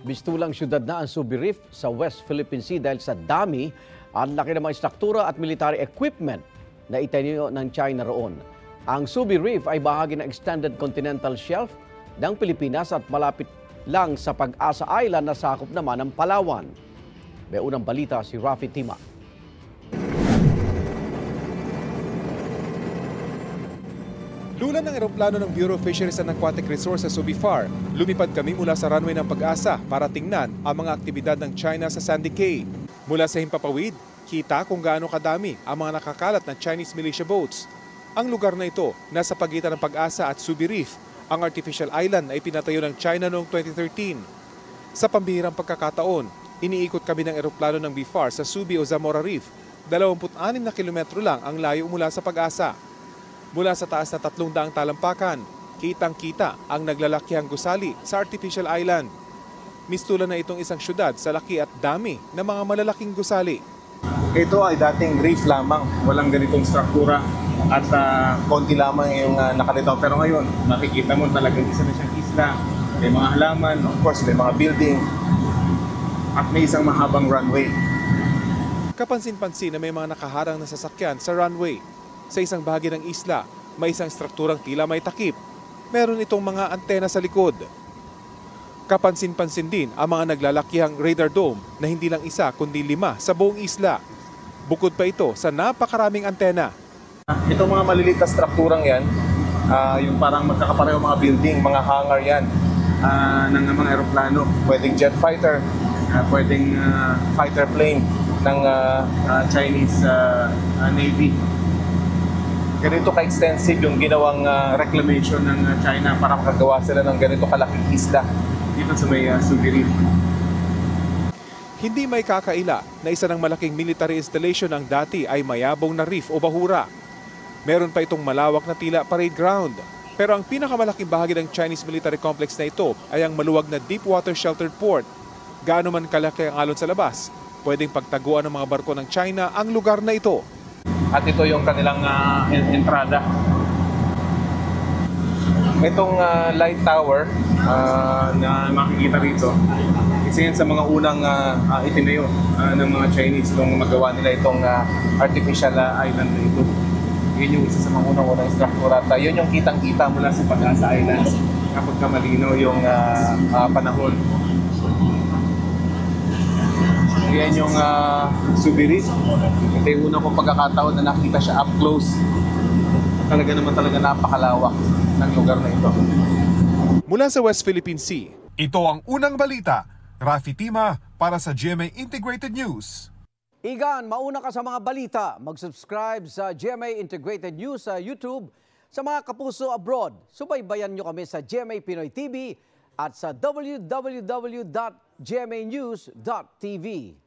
Mistulang syudad na ang Subi Reef sa West Philippine Sea dahil sa dami at laki ng mga struktura at military equipment na itinayo ng China roon. Ang Subi Reef ay bahagi ng Extended Continental Shelf ng Pilipinas at malapit lang sa Pag-asa Island na sakop naman ng Palawan. May unang balita si Rafi Tima. Lula ng eroplano ng Bureau of Fisheries and Aquatic Resources sa Subi FAR, lumipad kami mula sa runway ng Pag-asa para tingnan ang mga aktibidad ng China sa Sandy Cay. Mula sa himpapawid, kita kung gaano kadami ang mga nakakalat na Chinese militia boats. Ang lugar na ito, nasa pagitan ng Pag-asa at Subi Reef. Ang artificial island ay pinatayo ng China noong 2013. Sa pambihirang pagkakataon, iniikot kami ng eroplano ng BFAR sa Subi o Zamora Reef. 26 na kilometro lang ang layo mula sa Pag-asa. Mula sa taas na 300 talampakan, kitang-kita ang naglalakihang gusali sa artificial island. Mistulan na itong isang syudad sa laki at dami ng mga malalaking gusali. Ito ay dating reef lamang, walang ganitong struktura at konti lamang yung nakalitaw. Pero ngayon, makikita mo talagang isa na siyang isla, may mga halaman, of course may mga building, at may isang mahabang runway. Kapansin-pansin na may mga nakaharang na sasakyan sa runway. Sa isang bahagi ng isla, may isang strukturang tila may takip. Meron itong mga antena sa likod. Kapansin-pansin din ang mga naglalakihang radar dome na hindi lang isa kundi 5 sa buong isla. Bukod pa ito sa napakaraming antena. Itong mga maliliit na strukturang yan, yung parang magkakapareho mga building, mga hangar yan ng mga aeroplano. Pwedeng jet fighter, pwedeng fighter plane ng Chinese Navy. Ganito ka-extensive yung ginawang reclamation ng China para makagawa sila ng ganito kalaking isla dito sa may Subi Reef. Hindi may kakaila na isa ng malaking military installation ang dati ay mayabong na reef o bahura. Meron pa itong malawak na tila parade ground. Pero ang pinakamalaking bahagi ng Chinese military complex na ito ay ang maluwag na deep water sheltered port. Gaano man kalaki ang alon sa labas, pwedeng pagtaguan ng mga barko ng China ang lugar na ito. At ito yung kanilang entrada. Itong light tower na makikita rito, isa yan sa mga unang itinayo ng mga Chinese nung magawa nila itong artificial island na ito. Yun yung isa sa mga unang struktura. At yun yung kitang-kita mula sa Pag-asa Islands kapag kamalino yung panahon. Yan yung Subi Reef. Ito yung unang kong pagkakataon na nakita siya up close. Talaga napakalawak ng lugar na ito. Mula sa West Philippine Sea, ito ang unang balita. Rafi Tima para sa GMA Integrated News. Igan, mauna ka sa mga balita. Mag-subscribe sa GMA Integrated News sa YouTube. Sa mga kapuso abroad, subaybayan nyo kami sa GMA Pinoy TV at sa www.gmanews.tv.